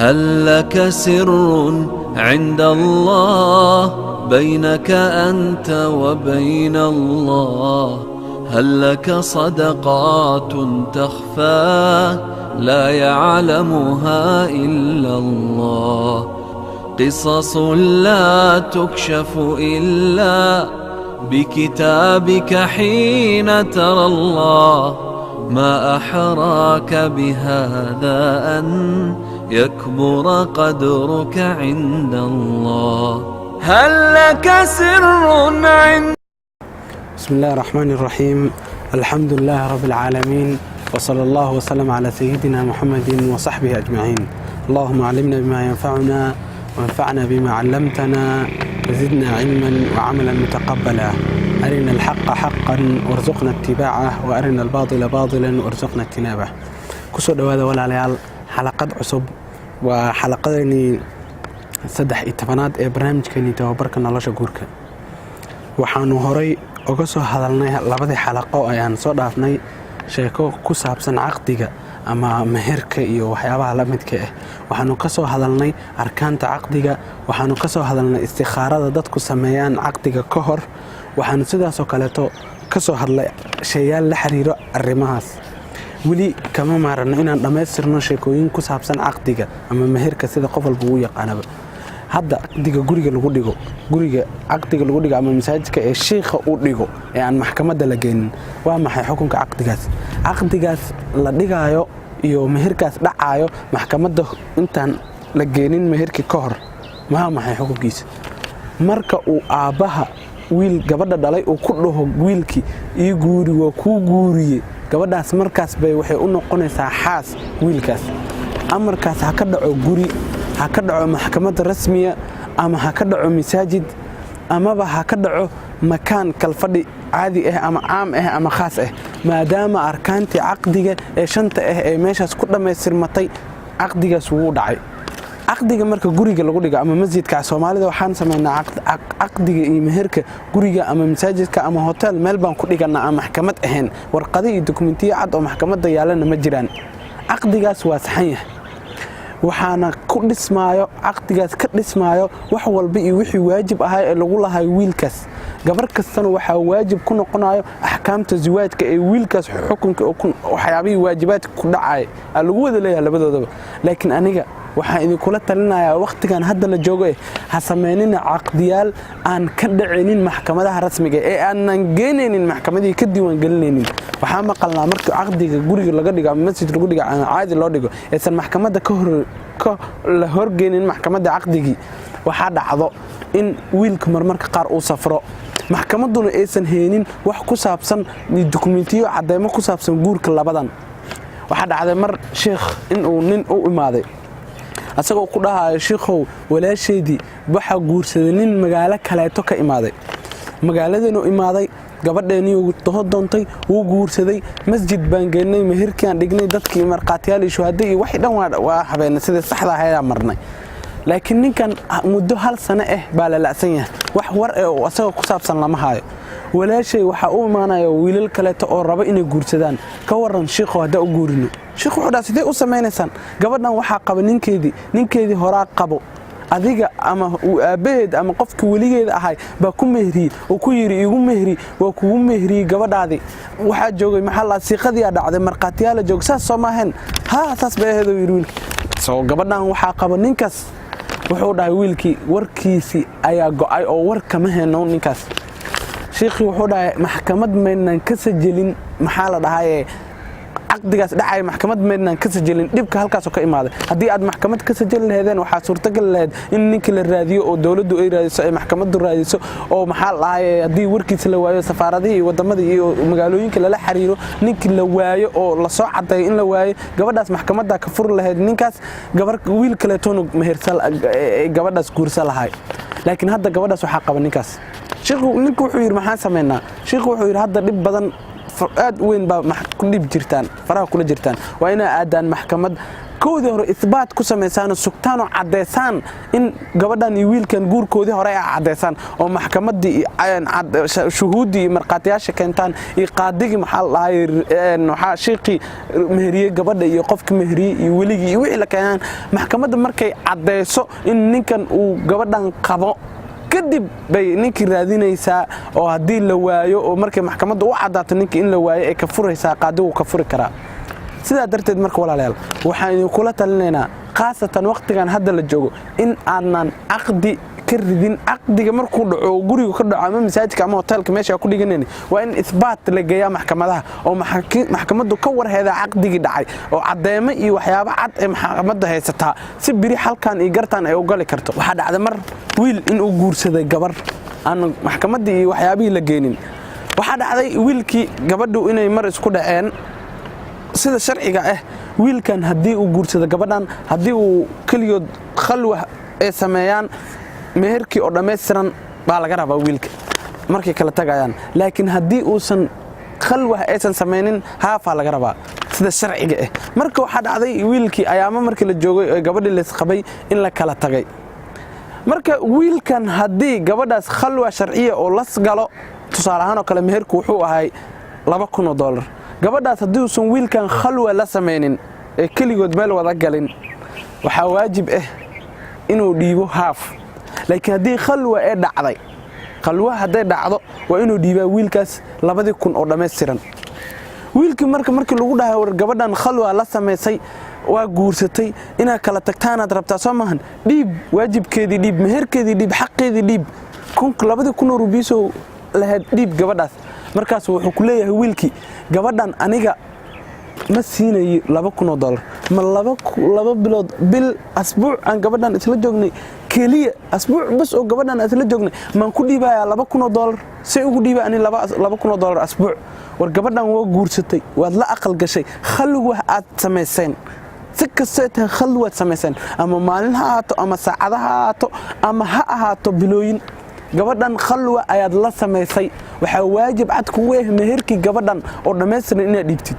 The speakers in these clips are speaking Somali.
هل لك سر عند الله بينك أنت وبين الله؟ هل لك صدقات تخفى لا يعلمها إلا الله؟ قصص لا تكشف إلا بكتابك حين ترى الله. ما أحراك بهذا أن يكبر قدرك عند الله. هل لك سر عند بسم الله الرحمن الرحيم. الحمد لله رب العالمين، وصلى الله وسلم على سيدنا محمد وصحبه أجمعين. اللهم علمنا بما ينفعنا وانفعنا بما علمتنا وزدنا علما وعملا متقبلا. أرنا الحق حقا وارزقنا اتباعه وأرنا الباطل باطلا وارزقنا اجتنابه. كسو دواada walaalayaal xalaqad cusub waa xalaqadani 13aad ee barnaamijkeeni tababarka nolosha guurka. waxaanu horay uga soo hadalnay labadii xalaqo ayaan soo dhaafnay sheeko ku saabsan caqdiga ama meherka iyo waxyaabaha la midka ah. waxaanu ka soo hadalnay arkaanta caqdiga, waxaanu ka soo hadalnay istikhaarada dadku sameeyaan caqdiga ka hor. waxaanu sidaas oo kaleeto ka soo hadlay shay'aal la xiriiro arrimahaas. weli kama maarano inaan dhammaystirno sheekooyin ku saabsan caqdiga ama meherka sida qof walba uu yaqaanaba. hadda caqdiga guriga lagu dhigo, caqdiga lagu dhigo ama masaajidka ee sheekha uu dhigo ee aan maxkamadda la geenin, waa maxay xukunka caqdigaas? caqdigaas la dhigayo iyo meherkaas dhacayo maxkamadda intaan la geenin meherkii ka hor, waa maxay xukunkiisa? marka uu aabbaha wiil gabadha dhalay uu ku dhaho wiilkii ii guuri waa kuu guuriye, gabadhaas markaas bay waxay u noqonaysaa xaas wiilkaas. amarkaas ha ka dhaco guri, ha ka dhaco maxkamadda rasmiya, ama ha ka dhaco masaajid, amaba ha ka dhaco makaan kalfadhi caadi ah ama caam ah ama khaas ah, maadaama arkaantii caqdiga ee shanta ah ee meeshaas ku dhammaystirmatay caqdigaas wuu dhacay. caqdiga marka guriga lagu dhigo ama masjidka Soomaalida waxaan sameynaa caqdiga iyo meherka guriga ama masaajidka ama hotel meel baan ku dhiganaa ama maxkamad ahayn, warqado iyo dokumentiyo cad oo maxkamadda yaalana ma jiraan. caqdigaas waa saxan yahay, waxaana ku dhismaayo caqdigaas ka dhismaayo wax walba iyo wixii waajib ahaa ee lagu lahay wiilkaas. gabar kastana waxaa waajib ku noqonayo axkaamta ziwaajka ee wiilkaas xukunka waxyaabihii waajibaadka ku dhacay lagu wada leeyahay labadoodaba. laakiin aniga waxaan idinkula talinayaa waqtigan hadda la joogo ha sameynina caqdiyaal aan ka dhacaynin maxkamadaha rasmiga ee aanan geenaynin maxkamadii ka diiwaan gelinaynin. waxaa maqalnaa markii caqdiga guriga laga dhigo ama masjid lagu dhigo ama caadi loo dhigo aysan maxkamadda ka la horgeenin maxkamadda caqdigii, waxaa dhacdo in wiilka marmarka qaar uu safro maxkamadduna aysan heenin wax ku saabsan dokumentiyo cadeymo ku saabsan guurka labadan. waxaa dhacday mar sheekh inuu nin u imaaday asagoo ku dhahayo sheekhow walaasheedii waxa guursaday nin magaalo kaleeto ka imaaday. magaaladeenu imaaday, gabadheeni uu doontay, wuu guursaday, masjid baan geynay, meherkii aan dhignay, dadkii marqaatiyaal iyo shuhada iyo wax dhan waa habeena sida saxda ah ayaa marnay. laakiin ninkan muddo 1 sano ah baa la lacsan yahay, wax war ee uu asagoo ku saabsan lama hayo. walaashay waxa uu imaanaya wiilal kaleeto oo raba inay guursadaan, ka waran sheekhow hadda u guurino. sheekhu wuxuu dhahay sidee u sameynaysan? gabadhan waxaa qaba ninkeedii horaa qabo, adiga ama aabaheed ama qofkii weligeeda ahay baa ku mehriyey oo ku yiri igu mehri, waa kugu mehriyey gabadhaadii. waxaa joogay maxalla siiqadii dhacday, marqaatiyaal joog saas soo maahan. saas bay ahayd yiri wiilkii. soo gabadhan waxaa qaba ninkaas. wuxuu dhahay wiilkii warkiisii ayaa go'ay oo war kama heenno ninkaas. sheekhi wuxuu dhahay maxkamad meednan ka sajelin, maxaa la dhahay caqdigaas dhacay maxkamad meednan ka sajelin, dhibka halkaas oo ka imaaday. haddii aad maxkamad ka sajel lahaydeen waxaa suurtagal lahayd in ninkii la raadiyo oo dawladdu ay raadiso ay maxkamaddu raadiso oo maxaa la dhahay haddii warkiisa la waayo safaaradihii iyo wadamadii iyo magaalooyinka lala xiriiro ninkii la waayo oo la soo cadeeyo in la waayo, gabadhaas maxkamadda ka fur lahayd ninkaas wiil kaleetoona mehersal gabadhaas guursa lahay. laakiin hadda gabadhaas waxaa qaba ninkaas. sheekhu ninku wuxuu yiri maxaan sameynaa? sheekhu wuxuu yiri hadda dhib badan aad weyn baa ku dhib jirtaan, faraha kula jirtaan, waa inay aadaan maxkamad koodii hore isbaat ku sameysaan sugtaan oo cadeysaan in gabadhan iyo wiilkan guurkoodii hore ay cadeysaan oo maxkamadii shuhuudii marqaatiyaasha keentaan iyo qaadigii maxaa la dhahay waxa sheekhi meheriyay gabadha iyo qofka meheriyay iyo weligii wixii la keenaan maxkamadda markay cadeyso in ninkan uu gabadhan qabo kadib bay ninkii raadinaysaa oo haddii la waayo oo markay maxkamadda u cadaato ninkii in la waayo ay ka furaysaa qaadigu ka furi karaa sidaa darteed marka walaalayaal waxaan kula talinaynaa khaasatan waqtigan hadda la joogo in aanan caqdi ka ridin caqdiga markuu dhaco guriga ka dhaco ama masaajidka ama hotelka meesha ku dhiganayna waa in isbaat la geeyaa maxkamadaha oo maxkamaddu ka warheeda caqdigii dhacay oo cadeemo iyo waxyaabo cad ee maxkamadda haysataa si biri halkan iyo gartaan ay u gali karto waxa dhacday mar wiil in uu guursaday gabar aan maxkamadda iyo waxyaabihii la geenin waxa dhacday wiilkii gabadhu inay mar isku dhaceen sida sharciga ah wiilkan hadii uu guursado gabadhan hadii uu kaliyood khalwa ay sameeyaan meherkii oo dhameystiran baa laga rabaa wiilka markay kala tagayaan laakiin hadii uusan khalwa aysan sameeynin haafa laga rabaa sida sharciga ah marka waxa dhacday wiilkii ayaama markii la joogay oo gabadhii la isqabay in la kala tagay marka wiilkan hadii gabadhaas khalwa sharciya oo las galo tusaale ahaan oo kale meherku wuxuu ahay $2,000 gabadhaas hadii uusan wiilkan khalwa la sameeynin ee kaligood meel wada galin waxa waajib ah inuu dhiibo haaf laakiin hadii khalwa ay dhacday khalwa haday dhacdo waa inuu dhiibaa wiilkaas 2,000 oo dhameystiran wiilkii markii lagu dhahay war gabadhan khalwa la sameysay waa guursatay ina kala tagtaan aad rabtaa Soomahan dhiib waajibkeedii dhiib meherkeedii dhiib xaqeedii dhiib 2,000 rubiiso lahayd dhiib gabadhaas markaas wuxuu ku leeyahay wiilkii gabadhan aniga ma siinayo $2,000 ma laba bilood bil asbuuc aan gabadhan isla joognay kaliya asbuuc bas oo gabadhan isla joognay maan ku dhiibayaa $2,000 si ugu dhiibaa ani $2,000 asbuuc war gabadhan waa guursatay waad la aqal gashay khalwa aad sameyseen si kasta ta khalwa sameyseen ama maalin ha ahaato ama saacada ha ahaato ama ha ahaato bilooyin gabadhan khalwa ayaad la sameysay waxa waajib cad ku weeh meherkii gabadhan oo dhameystiran inaad dhiibtid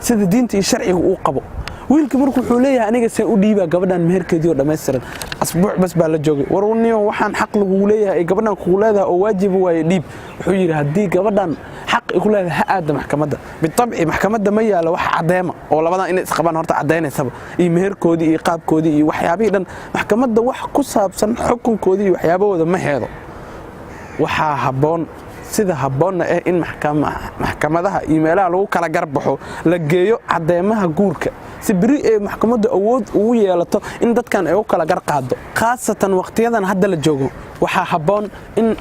sida diinta iyo sharciga uu qabo wiilkii markuu wuxuu leeyahay aniga seen u dhiibaa gabadhan meherkeedii oo dhameystiran asbuuc bas baa la joogay waruniyo waxaan xaq lagu leeyahay gabadhan ku leedahay oo waajib way dhiib wuxuu yiri hadii gabadhan xaq ku leedahay ha aad maxkamadda bitabci maxkamadda ma yaalo wax cadeema oo labadan in isqabaan horta cadeynaysa iyo meherkoodii iyo qaabkoodii iyo waxyaabii dhan maxkamadda wax ku saabsan xukunkoodii iyo waxyaabahooda ma heedo waxa haboon sida haboon ah in maxkamadaha emailada lagu kala garbaxo la geeyo cadeemaha guurka si biri ee maxkamadda awood ugu yeelato in dadkan ay u kala gar qaado khaasatan waqtiyadan hadda la joogo waxa haboon in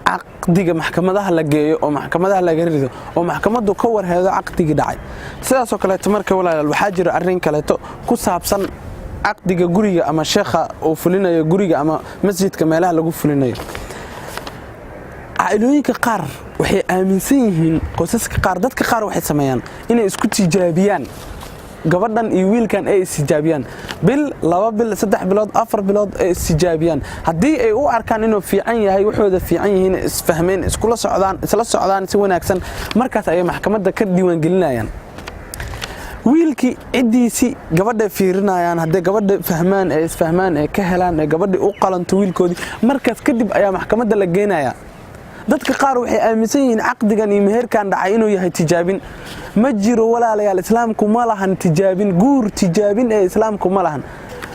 caqdiga maxkamadaha la geeyo oo maxkamadaha laga rido oo maxkamaddu ka warheedo caqdigii dhacay sidaas oo kale marka walaal waxa jira arrin kale ku saabsan caqdiga guriga ama sheekha oo fulinayo guriga ama masjidka meelaha lagu fulinayo عائلooyinka qaar waxay aaminsan yihiin qoysaska qaar dadka qaar waxay sameeyaan inay isku tijaabiyaan gabadhan iyo wiilkan ay istijaabiyaan bil 2 bil 3 bilood 4 bilood ay istijaabiyaan hadii ay u arkaan inuu fiican yahay waxooda fiican yihiin isfahmeen isla socdaan si wanaagsan markaas ay maxkamadda ka diiwaan gelinayaan wiilkii cidiisi gabadha fiirinayaan hadii gabadha fahmaan ay isfahmaan ay ka helaan ay gabadha u qalanto wiilkoodii markaas kadib ayaa maxkamadda la geenayaa dadka qaar waxay aaminsan yihiin caqdigan iyo meherkan dhacay inuu yahay tijaabin ma jiro walaalayaal islaamku ma lahan tijaabin guur tijaabin ee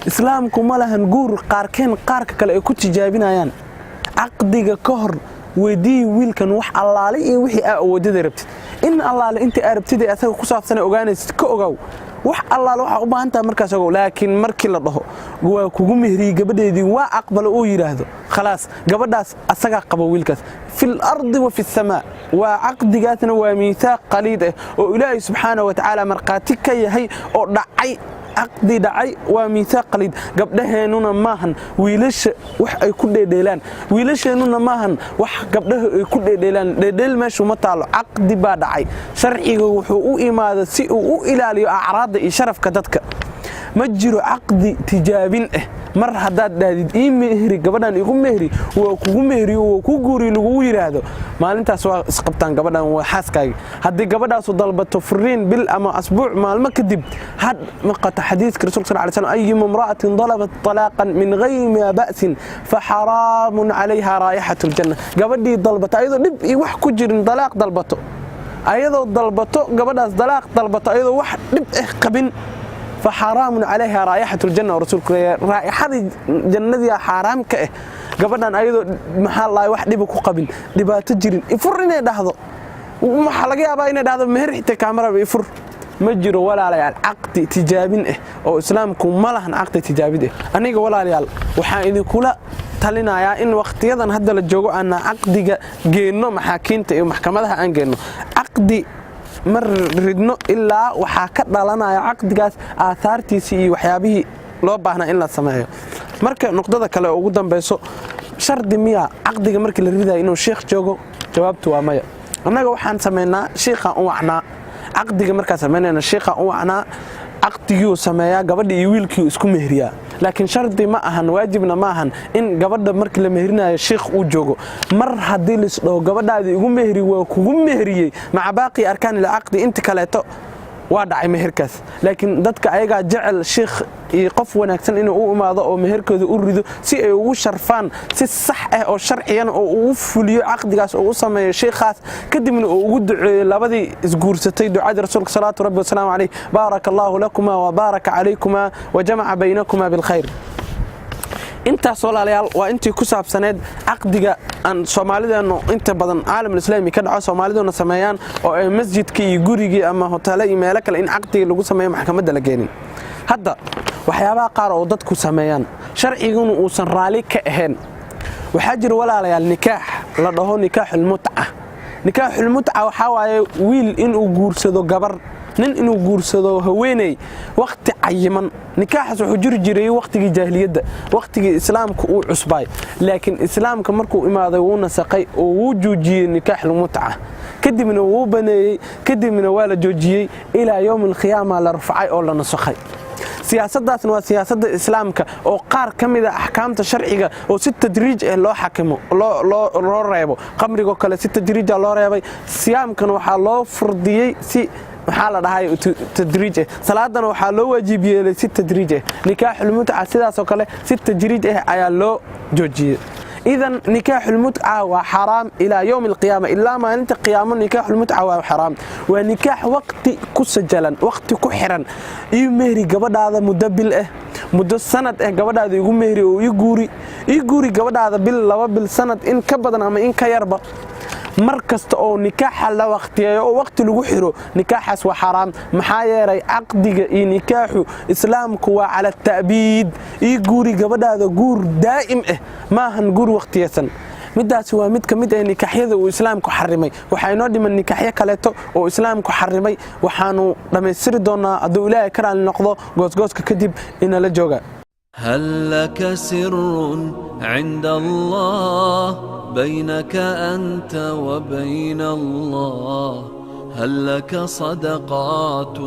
islaamku ma lahan guur qaarkeen qaarka kale ay ku tijaabinayaan caqdiga ka hor weydii wiilkan wax allaale iyo wixii awoodada rabtid in allaale inta arabtid ee asaga ku saabsan ogaanaysid ka ogaw wax allaale waxa u baahan tahay markaas ogow laakiin markii la dhaho waa kugu meheriyay gabadheedii waa aqbalo oo yiraahdo khalaas gabadhaas asaga qabo wiilkaas fil ardi wa fis samaa waa caqdigaasna waa miisaaq qaliid ah oo ilaahay subhanahu wa ta'ala marqaati ka yahay oo dhacay عقدي دعي وميثاق قليد قبلهنونا ماهن ويلش وح يكون ديلان ويلشنونا ماهن وح قبله يكون ديلان ديل ماشو مطالع عقدي بعد عي شرعي وحقوق ما ذا سئو إلى أعراض شرف كدتك ma jiro caqdi tijaabin ah mar hadaad dhaadid ii mehri gabadhan igu mehri waa kugu mehri oo ku guuri lagu yiraahdo maalintaas waa isqabtaan gabadhan waa xaaskaaga hadii gabadhaas u dalbato furiin bil ama asbuuc maalmo kadib had maqata xadiiska rasuulka sallallahu alayhi wasallam ayyuma imra'atin dalabat talaqan min ghayri ba'sin fa haramun 'alayha raihatul janna gabadhii dalbata ayadoo dib iyo wax ku jirin talaaq dalbato ayadoo dalbato gabadhaas talaaq dalbato ayadoo wax dib ah qabin فحرام عليها رائحة الجنة ورسولك رائحة الجنة حرام كأه قبلنا أيضا محل الله واحد يبكو قبل لبا تجرين يفرنا دهذا ومحلقي أباينا دهذا مهر حتى كاميرا بيفر مجر ولا على عقد تجابين أو إسلامكم ملهن عقد تجابين أنا ولا على وحين كلا تلنا يا إن وقت يدا هذا الجو أن عقد جينو محاكينته ومحكمتها أن جينو عقد mar ridno ilaa waxa ka dhalanaya aqdigaas aasaartiisa iyo waxyaabihii loo baahnaa in la sameeyo marka nuqdada kale ugu dambayso shardi miya aqdiga markii la ridayo inuu sheekh joogo jawaabtu waa maya annaga waxaan sameeynaa sheekha u wacnaa aqdiga marka sameeynaa sheekha u wacnaa aqdigii sameeyaa gabadha iyo wiilkii isku mehriyaa laakiin shardi ma ahan waajibna ma ahan in gabadha markii la mehrinayo sheekh uu joogo mar hadii la isdho gabadhaadi ugu mehri waa kugu mehriyay maca baaqi arkaan al-aqdi inta kaleeto waa dhacay meherkaas laakiin dadka ayaga jecel sheekh iyo qof wanaagsan inuu u imaado oo meherkooda u rido si ay ugu sharfaan si sax ah oo sharciyan oo uu fuliyo aqdigaas oo uu sameeyo sheekhaas kadibna uu ugu duceeyo labadii isguursatay ducada rasuulka sallallahu alayhi wa sallam alayhi barakallahu lakuma wa baraka alaykum wa jama'a baynakuma bil khair inta Soomaaliyaal waa intii ku saabsaneed aqdiga aan Soomaalideena inta badan caalamka islaamiga ka dhaco Soomaalidoona sameeyaan oo ay masjidka iyo gurigii ama hoteelada iyo meelo kale in aqdiga lagu sameeyo maxkamadda la geenin hadda waxyaabaha qaar oo dadku sameeyaan sharciiguna uu san raali ka ahayn waxa jira walaalayaal nikaax la dhaho nikaahul mut'a waxa waaye wiil inuu guursado gabar nin inuu guursado haweeney waqti cayiman nikaaxas wuxuu jiri jiray waqtigii jaahiliyada waqtigii islaamku uu cusbay laakiin islaamka markuu imaaday uu nasaqay oo uu joojiyay nikaahul mut'a kadibna uu baneeyay kadibna waa la joojiyay ilaa yawmil qiyaama la rafacay oo la nasakhay siyaasaddaasna waa siyaasadda islaamka oo qaar kamid ah ahkaamta sharciga oo si tadriij ah loo xakimo loo reebo qamriga kale si tadriij ah loo reebay siyaamkan waxa loo furdiyay si waxa la dhahay tadriij salaadana waxa loo waajibiyay si tadriij nikaahul mut'a sidaas oo kale si tadriij ayaa loo joojiyay إذن نكاح المتعة وحرام إلى يوم القيامة إلا ما أنت قيام نكاح المتعة وحرام ونكاح وقت كسجلا وقت كحرا يمهري قبل هذا مدبل مدة سنة قبل هذا يمهري ويجوري قبل هذا بالسنة إن كبدنا أما إن كيربا مركز أو نكاح لا وقت أو وقت لجحره نكاح سوى حرام محايرة عقد نكاح إسلام كوا على التأبيد يجوري قبل هذا جور دائم ما هنجور وقت يسن مدة سوى مد كمدة نكاحية وإسلام كحرمي وحينودي من نكاحية كلته وإسلام كحرمي وحانو لما يصير دونا الدولة كرا النقضة جوز ككذب إن لجوجا هل لك سر عند الله بينك أنت وبين الله هل لك صدقات